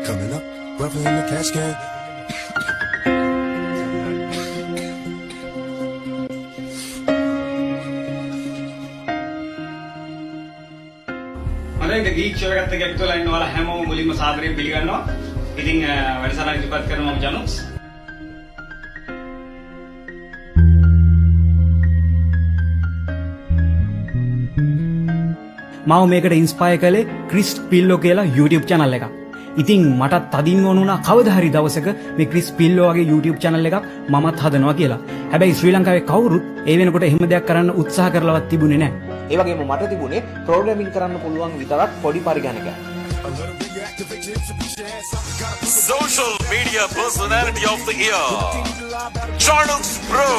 Coming up, brother in the cash can. හොඳයි ගීක් show එකත් එක්ක එකතු වෙලා ඉන්න ඔයාලා හැමෝම මුලින්ම සාදරයෙන් පිළිගන්නවා. ඉතින් වැඩසටහන ඉදිරිපත් කරනවා මම ජනුක්ස්. මාව මේකට ඉන්ස්පයර් කළේ ක්‍රිස් පිල්ලෝ කියලා YouTube channel එකක්. ඉතින් මටත් තදින් ඕන වුණා කවදා හරි දවසක මේ ක්‍රිස් පිල්ලෝ වගේ YouTube channel එකක් මමත් හදනවා කියලා. හැබැයි ශ්‍රී ලංකාවේ කවුරුත් ඒ වෙනකොට එහෙම දෙයක් කරන්න උත්සාහ කරලවත් තිබුණේ නැහැ. ඒ වගේම මට තිබුණේ ප්‍රෝග්‍රෑමින් කරන්න පුළුවන් විතරක් පොඩි පරිගණකයක්. Social media personality of the year, Charles Pro.